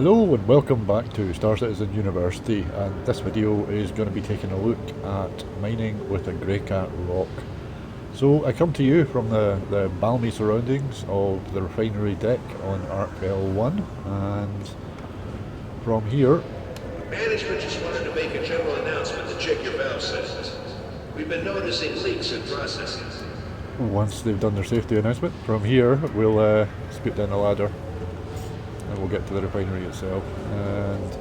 Hello and welcome back to Star Citizen University, and this video is going to be taking a look at mining with a Greycat ROC. So I come to you from the balmy surroundings of the refinery deck on Arc L1, and from here... Management just wanted to make a general announcement to check your valve settings. We've been noticing leaks in processing. Once they've done their safety announcement, from here we'll scoot down the ladder and we'll get to the refinery itself, and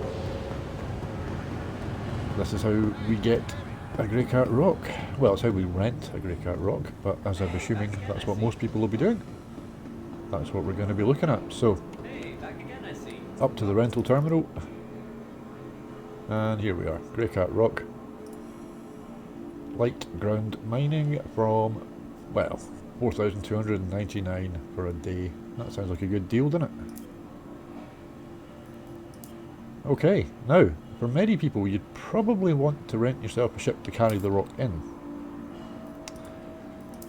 this is how we get a Greycat ROC. Well, it's how we rent a Greycat ROC, but as I'm assuming that's what most people will be doing, that's what we're going to be looking at. So, up to the rental terminal, and here we are, Greycat ROC. Light ground mining from, well, 4,299 for a day. That sounds like a good deal, doesn't it? Okay, now, for many people you'd probably want to rent yourself a ship to carry the ROC in.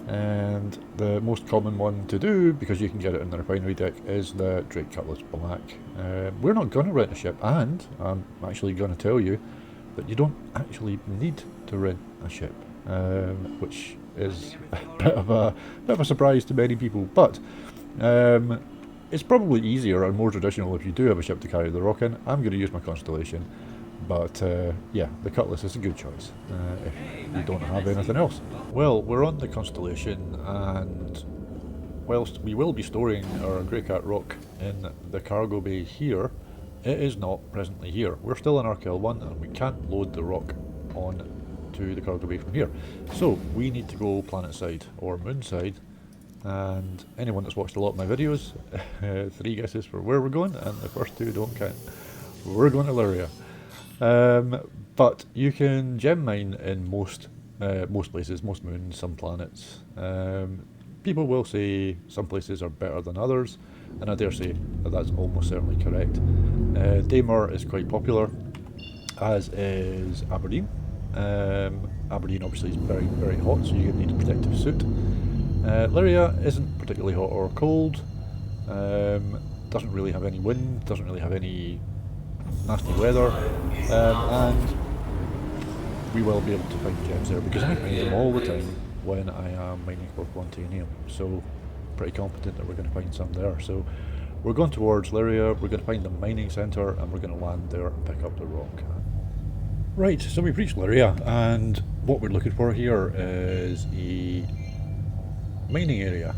And the most common one to do, because you can get it in the refinery deck, is the Drake Cutlass Black. We're not going to rent a ship, and I'm actually going to tell you that you don't actually need to rent a ship, which is a bit of a surprise to many people, but it's probably easier and more traditional if you do have a ship to carry the ROC in. I'm going to use my Constellation, but yeah, the Cutlass is a good choice if you don't have anything else. Well, we're on the Constellation, and whilst we will be storing our Greycat ROC in the cargo bay here, it is not presently here. We're still in RKL1 and we can't load the ROC on to the cargo bay from here. So we need to go planet side or moon side, and anyone that's watched a lot of my videos, 3 guesses for where we're going, and the first 2 don't count. We're going to Lyria. But you can gem mine in most places, most moons, some planets. People will say some places are better than others, and I dare say that that's almost certainly correct. Daymar is quite popular, as is Aberdeen. Aberdeen obviously is very, very hot, so you need a protective suit. Lyria isn't particularly hot or cold, doesn't really have any wind, doesn't really have any nasty weather, and we will be able to find gems there because I find them all the time when I am mining for Quantanium, so pretty confident that we're going to find some there. So we're going towards Lyria, we're going to find the mining centre, and we're going to land there and pick up the ROC. Right, so we've reached Lyria, and what we're looking for here is a mining area.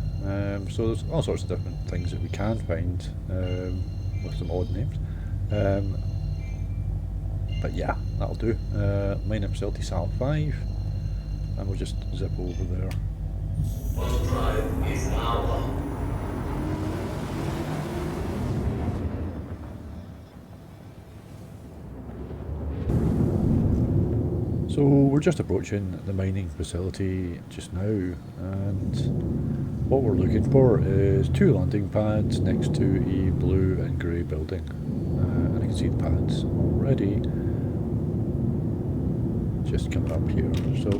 So there's all sorts of different things that we can find with some odd names. But yeah, that'll do. Mining facility Sal 5, and we'll just zip over there. So we're just approaching the mining facility just now, and what we're looking for is 2 landing pads next to a blue and grey building, and I can see the pads already just coming up here. So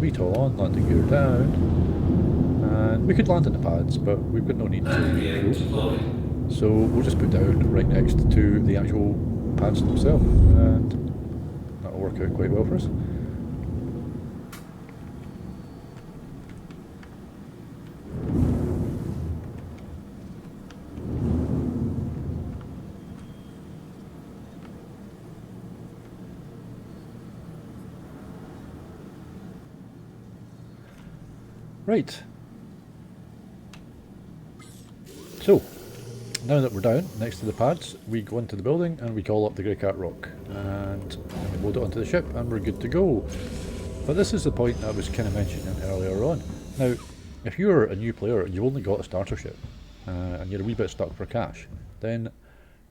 VTOL on, landing gear down, and we could land in the pads, but we've got no need to, so we'll just put down right next to the actual pads themselves, and that'll work out quite well for us. Right, so now that we're down next to the pads, we go into the building and we call up the Greycat ROC, and then we load it onto the ship and we're good to go. But this is the point that I was kind of mentioning earlier on. Now, if you're a new player and you've only got a starter ship and you're a wee bit stuck for cash, then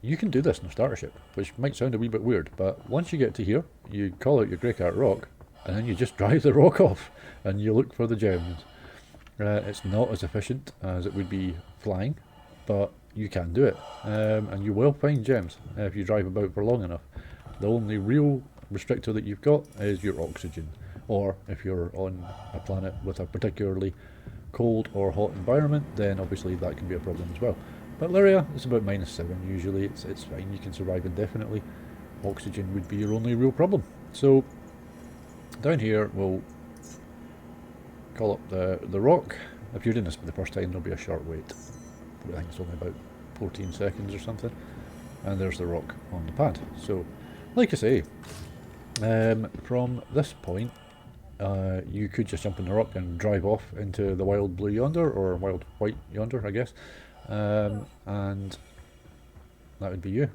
you can do this in a starter ship, which might sound a wee bit weird, but once you get to here, you call out your Greycat ROC and then you just drive the ROC off and you look for the gems. It's not as efficient as it would be flying, but you can do it, and you will find gems if you drive about for long enough. The only real restrictor that you've got is your oxygen, or if you're on a planet with a particularly cold or hot environment, then obviously that can be a problem as well. But Lyria, it's about -7 usually, it's fine, you can survive indefinitely. Oxygen would be your only real problem. So, down here we'll call up the rock. If you're doing this for the first time, there'll be a short wait. I think it's only about 14 seconds or something. And there's the rock on the pad. So, like I say, from this point, you could just jump in the rock and drive off into the wild blue yonder, or wild white yonder, I guess. And that would be you.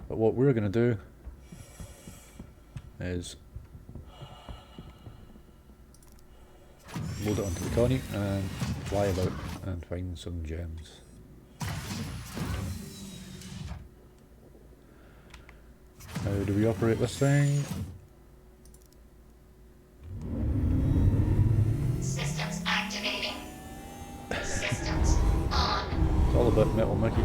But what we're going to do is load it onto the Connie and fly about and find some gems. How do we operate this thing? Systems activating. Systems on. It's all about Metal Mickey.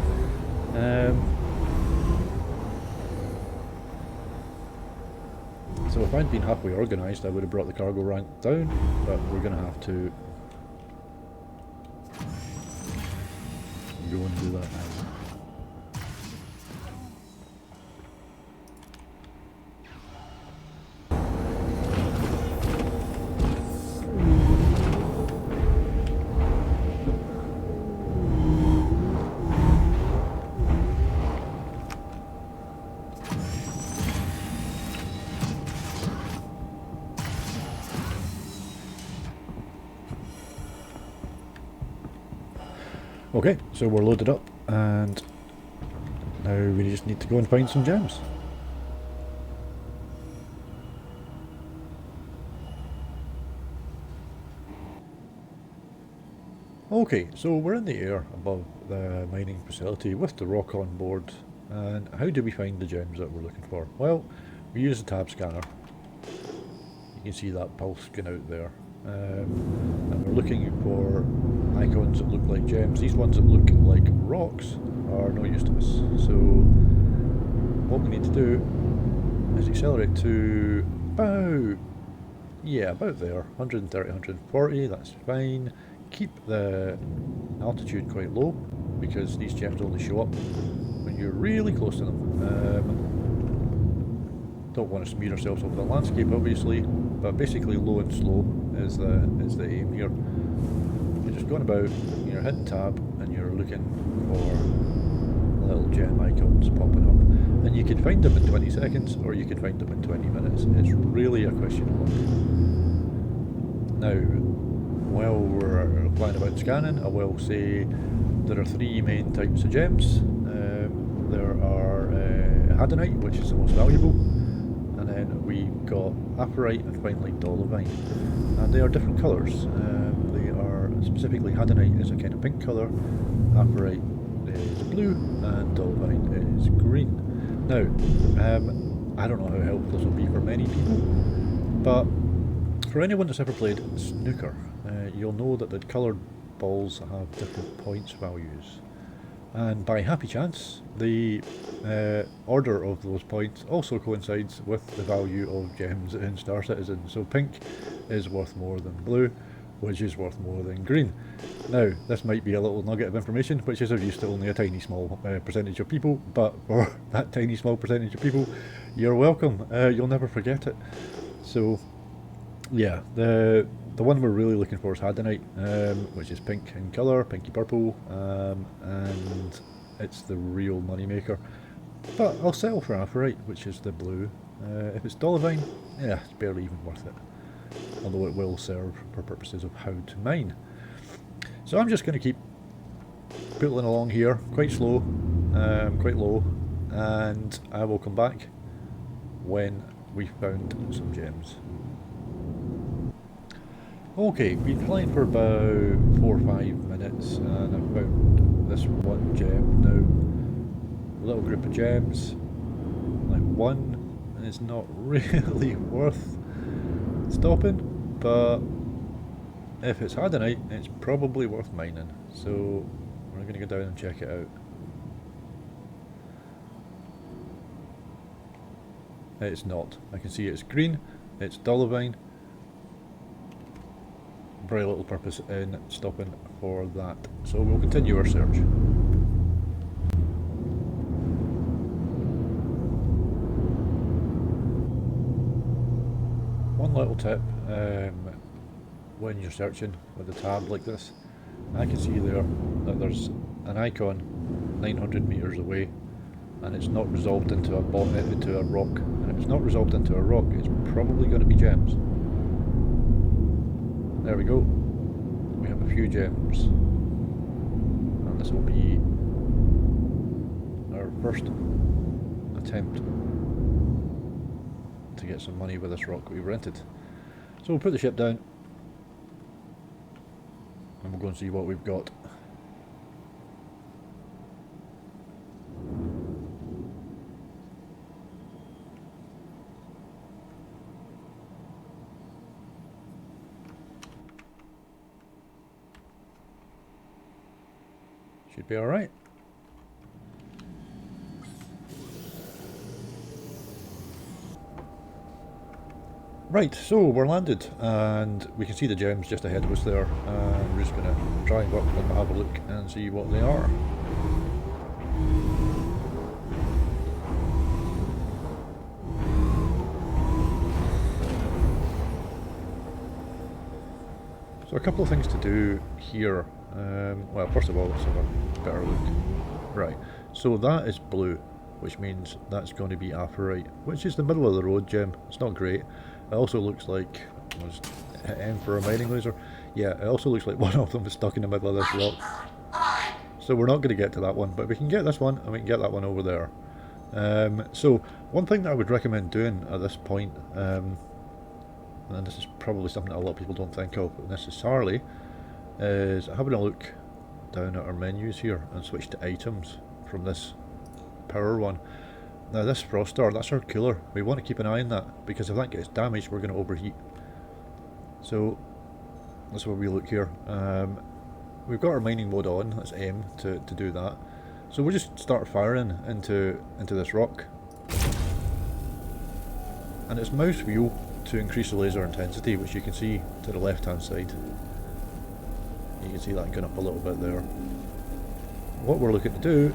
So if I'd been halfway organised, I would have brought the cargo rank down, but we're going to have to go and do that now. Okay, so we're loaded up, and now we just need to go and find some gems. Okay, so we're in the air above the mining facility with the rock on board, and how do we find the gems that we're looking for? Well, we use the tab scanner. You can see that pulse going out there. And we're looking for icons that look like gems. These ones that look like rocks are no use to us. So what we need to do is accelerate to about there, 130, 140, that's fine. Keep the altitude quite low because these gems only show up when you're really close to them. Don't want to smear ourselves over the landscape obviously, but basically low and slow is the aim here. You're just going about, you're hitting tab and you're looking for little gem icons popping up, and you can find them in 20 seconds or you can find them in 20 minutes. It's really a question of luck. Now, while we're flying about scanning, I will say there are three main types of gems. There are Hadonite, which is the most valuable, and then we've got Aphrite and finally Dolomite, and they are different colours. They are specifically Hadonite is a kind of pink colour, Aphrite is blue, and Dolomite is green. Now, I don't know how helpful this will be for many people, but for anyone that's ever played snooker, you'll know that the coloured balls have different points values. And by happy chance, the order of those points also coincides with the value of gems in Star Citizen. So pink is worth more than blue, which is worth more than green. Now, this might be a little nugget of information, which is of use to only a tiny small percentage of people, but for that tiny small percentage of people, you're welcome. You'll never forget it. So, yeah, the one we're really looking for is Hadonite, which is pink in colour, pinky purple, and it's the real money maker. But I'll settle for Aphrite, which is the blue. If it's Dolomite, yeah, it's barely even worth it. Although it will serve for purposes of how to mine. So I'm just going to keep pulling along here, quite slow, quite low, and I will come back when we've found some gems. Okay, been flying for about 4 or 5 minutes and I've found this one gem now. A little group of gems, like one, and it's not really worth stopping, but if it's Hadonite, it's probably worth mining. So we're going to go down and check it out. It's not. I can see it's green, it's Dolomite. very little purpose in stopping for that. So we'll continue our search. One little tip, when you're searching with a tab like this, I can see there that there's an icon 900 meters away, and it's not resolved into a rock. And if it's not resolved into a rock, it's probably going to be gems. There we go. We have a few gems, and this will be our first attempt to get some money with this rock we rented. So we'll put the ship down and we'll go and see what we've got. Should be alright. Right, so we're landed and we can see the gems just ahead of us there, and we're just going to drive up and have a look and see what they are. So a couple of things to do here. Well, first of all, let's have a better look. Right, so that is blue, which means that's going to be aphrite, which is the middle of the road gem. It's not great. It also looks like, was hit M for a mining laser? Yeah, it also looks like one of them is stuck in the middle of this rock. So we're not going to get to that one, but we can get this one and we can get that one over there. So one thing that I would recommend doing at this point, and this is probably something that a lot of people don't think of necessarily, is having a look down at our menus here and switch to items from this power one. Now this frost star, that's our cooler. We want to keep an eye on that, because if that gets damaged we're going to overheat. So that's where we look here. We've got our mining mode on, that's M to do that. So we'll just start firing into this rock. And it's mouse wheel to increase the laser intensity, which you can see to the left hand side. You can see that going up a little bit there. What we're looking to do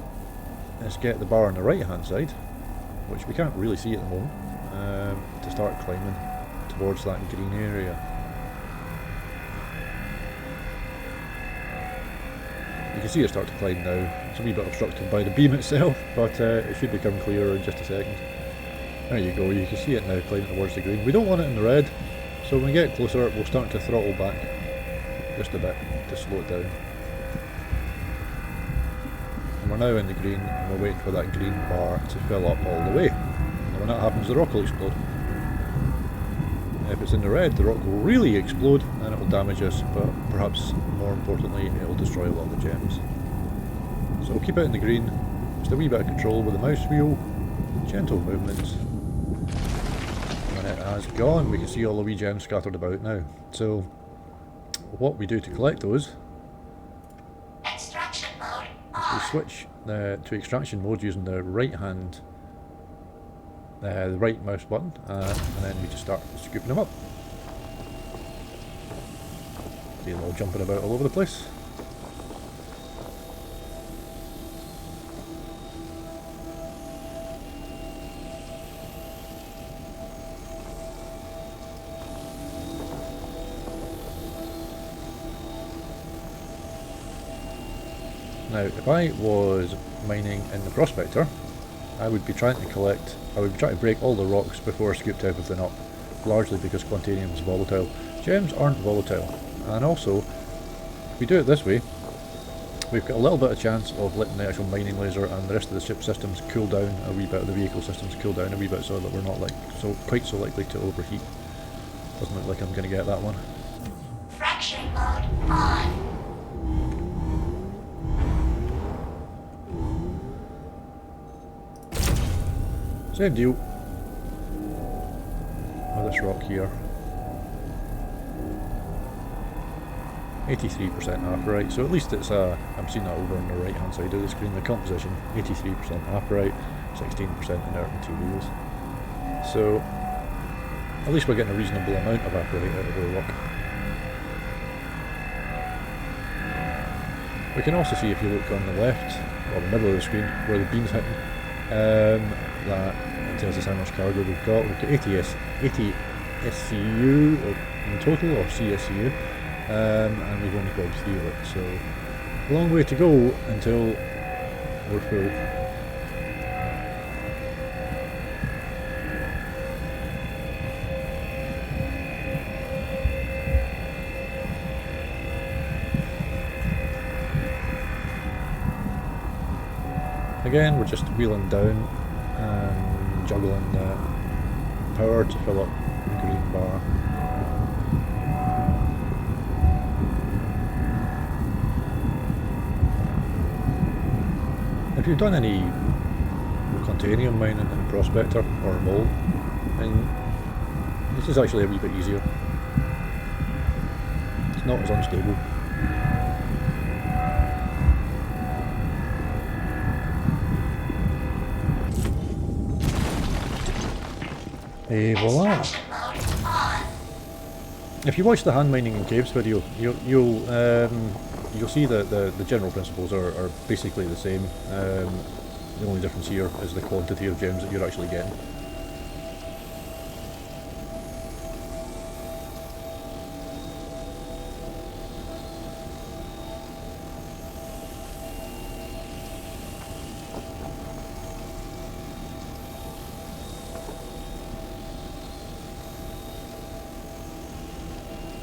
is get the bar on the right hand side, which we can't really see at the moment, to start climbing towards that green area. You can see it start to climb now. It's a wee bit obstructed by the beam itself, but it should become clearer in just a second. There you go, you can see it now climbing towards the green. We don't want it in the red, so when we get closer we'll start to throttle back just a bit to slow it down. And we're now in the green and we're waiting for that green bar to fill up all the way. And when that happens the rock will explode. If it's in the red, the rock will really explode and it will damage us, but perhaps more importantly it will destroy a lot of the gems. So we'll keep it in the green, just a wee bit of control with the mouse wheel, gentle movements. When it has gone, we can see all the wee gems scattered about now. So what we do to collect those Extraction mode is we switch to extraction mode using the right hand, the right mouse button, and then we just start scooping them up. See them all jumping about all over the place. Now, if I was mining in the prospector, I would be trying to break all the rocks before I scooped everything up, largely because Quantanium is volatile. Gems aren't volatile, and also, if we do it this way, we've got a little bit of chance of letting the actual mining laser and the rest of the ship systems cool down a wee bit, the vehicle systems cool down a wee bit, so that we're not quite so likely to overheat. Doesn't look like I'm going to get that one. fracturing mode on. Same deal with this rock here. 83% aphrite, so at least it's I'm seeing that over on the right hand side of the screen, the composition, 83% aphrite, 16% inert materials. So at least we're getting a reasonable amount of aphrite out of the rock. We can also see, if you look on the left, or the middle of the screen, where the beam's hitting, that it tells us how much cargo we've got. We've got 80 SCU in total, or CSCU, and we've only got 3 of it, so a long way to go until we're full. Again, we're just wheeling down and juggling the power to fill up the green bar. If you've done any continuum mining in Prospector or Mole, then this is actually a wee bit easier. It's not as unstable. Et voila! If you watch the hand mining in caves video, you'll see that the general principles are basically the same. The only difference here is the quantity of gems that you're actually getting.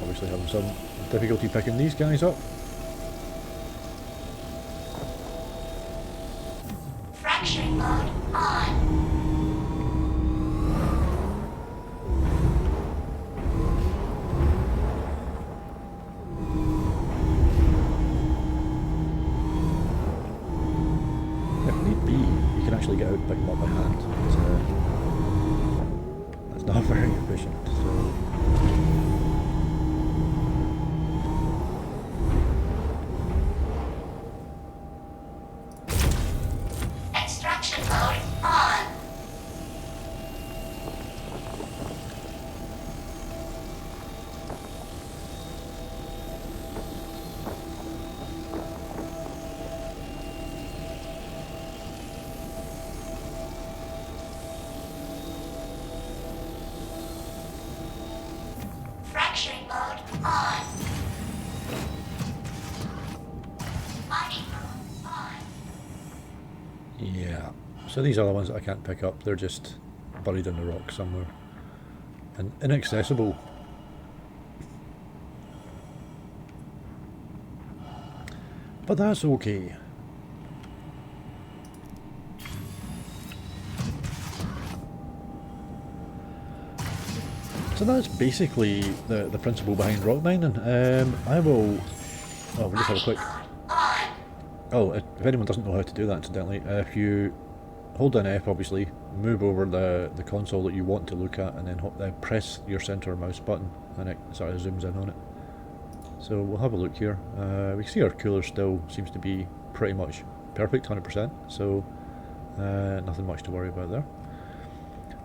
Obviously having some difficulty picking these guys up. Fracturing mode on. If need be, you can actually get out and pick them up by hand. That's not very efficient. So. Extraction mode on. Fracturing mode on. Mining mode on. Yeah, so these are the ones that I can't pick up. They're just buried in the rock somewhere and inaccessible. But that's okay. So that's basically the principle behind rock mining. I will... Oh, we'll just have a quick... Oh, if anyone doesn't know how to do that, incidentally, if you hold down F, obviously, move over the console that you want to look at, and then press your center mouse button, and it sort of zooms in on it. So we'll have a look here. We can see our cooler still seems to be pretty much perfect, 100%, so nothing much to worry about there.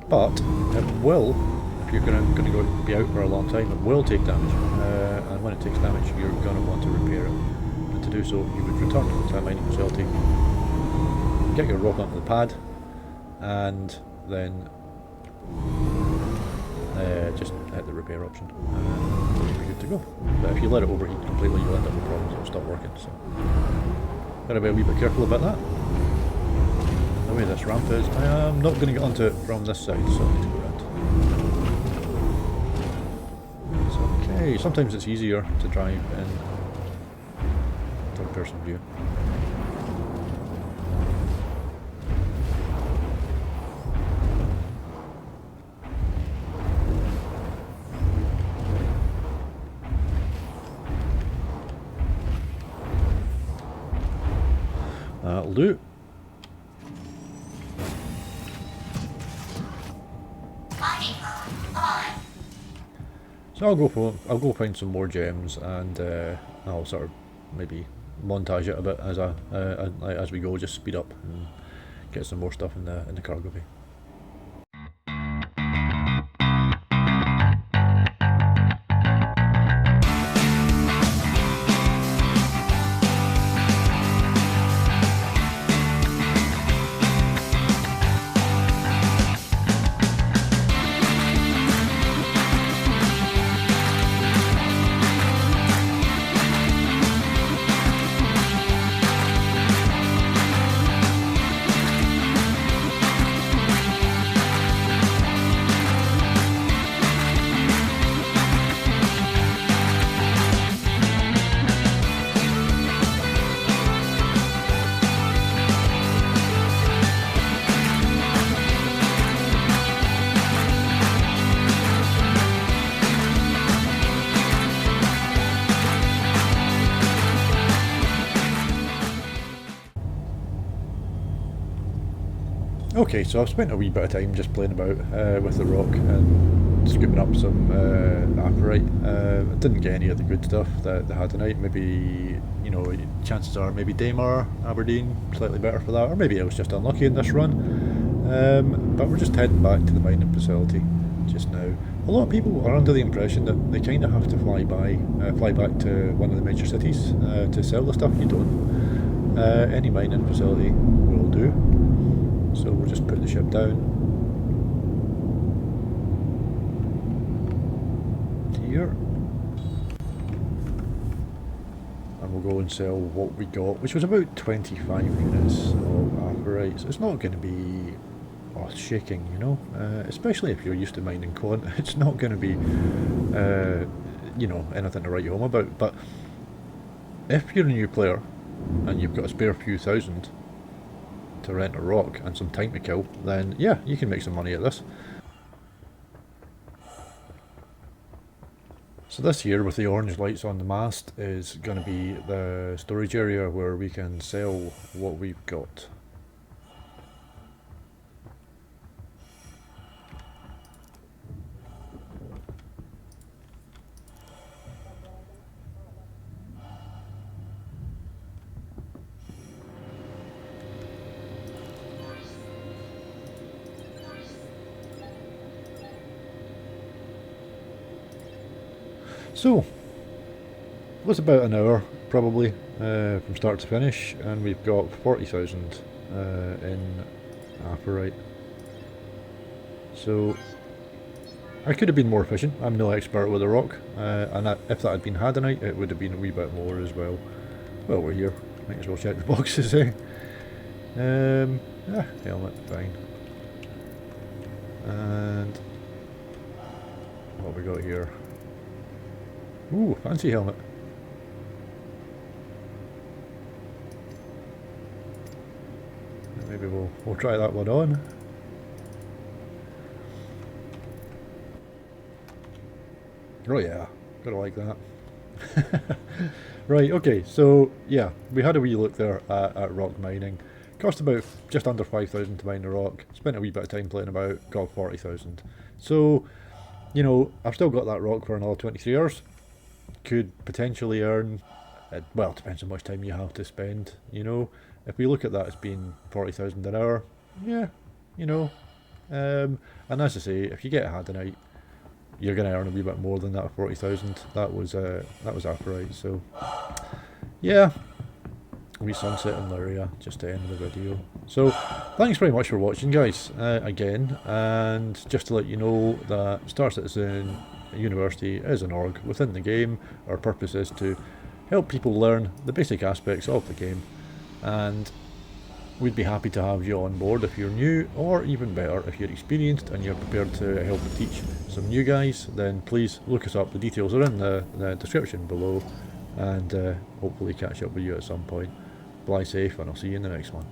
But it will, if you're going to be out for a long time, it will take damage, and when it takes damage, you're going to want to repair it. To do so, you would return to a mining facility, get your rock onto the pad, and then just hit the repair option, and you'll be good to go. But if you let it overheat completely, you'll end up with problems, it'll stop working, so gotta be a wee bit careful about that. The way this ramp is, I am not going to get onto it from this side, so I need to go around. It's okay, sometimes it's easier to drive in third-person view. That'll do. So I'll go find some more gems, and I'll sort of maybe montage it a bit as we go, just speed up and get some more stuff in the cargo bay. Okay, so I've spent a wee bit of time just playing about with the rock and scooping up some apparite. I didn't get any of the good stuff that they had tonight. Maybe, you know, chances are maybe Daymar, Aberdeen, slightly better for that, or maybe I was just unlucky in this run. But we're just heading back to the mining facility just now. A lot of people are under the impression that they kind of have to fly back to one of the major cities to sell the stuff. You don't. Any mining facility will do. So we'll just put the ship down here, and we'll go and sell what we got, which was about 25 units of apparite. So it's not going to be earth-shaking, you know, especially if you're used to mining quant. It's not going to be, you know, anything to write home about. But if you're a new player and you've got a spare few thousand to rent a rock and some time to kill, then yeah, you can make some money at this. So this here with the orange lights on the mast is going to be the storage area where we can sell what we've got. So, it was about an hour, probably, from start to finish, and we've got 40,000 in apparite. So, I could have been more efficient. I'm no expert with a rock, and if that had been Hadanite, it would have been a wee bit more as well. Well, we're here. Might as well check the boxes, eh? Yeah, helmet, fine. And what have we got here? Ooh, fancy helmet. Maybe we'll try that one on. Oh yeah, gotta like that. Right, okay, so yeah, we had a wee look there at rock mining. Cost about just under 5,000 to mine the rock. Spent a wee bit of time playing about, got 40,000. So, you know, I've still got that rock for another 23 hours. Could potentially earn, well, it depends on how much time you have to spend, you know. If we look at that as being 40,000 an hour, yeah, you know. And as I say, if you get a Hadanite, you're going to earn a wee bit more than that 40,000. That was apparite, so yeah. We sunset in Lyria just to end the video. So thanks very much for watching, guys, again, and just to let you know that Star Citizen University is an org within the game. Our purpose is to help people learn the basic aspects of the game, and we'd be happy to have you on board if you're new, or even better, if you're experienced and you're prepared to help teach some new guys, then please look us up. The details are in the description below, and hopefully catch up with you at some point. Fly safe, and I'll see you in the next one.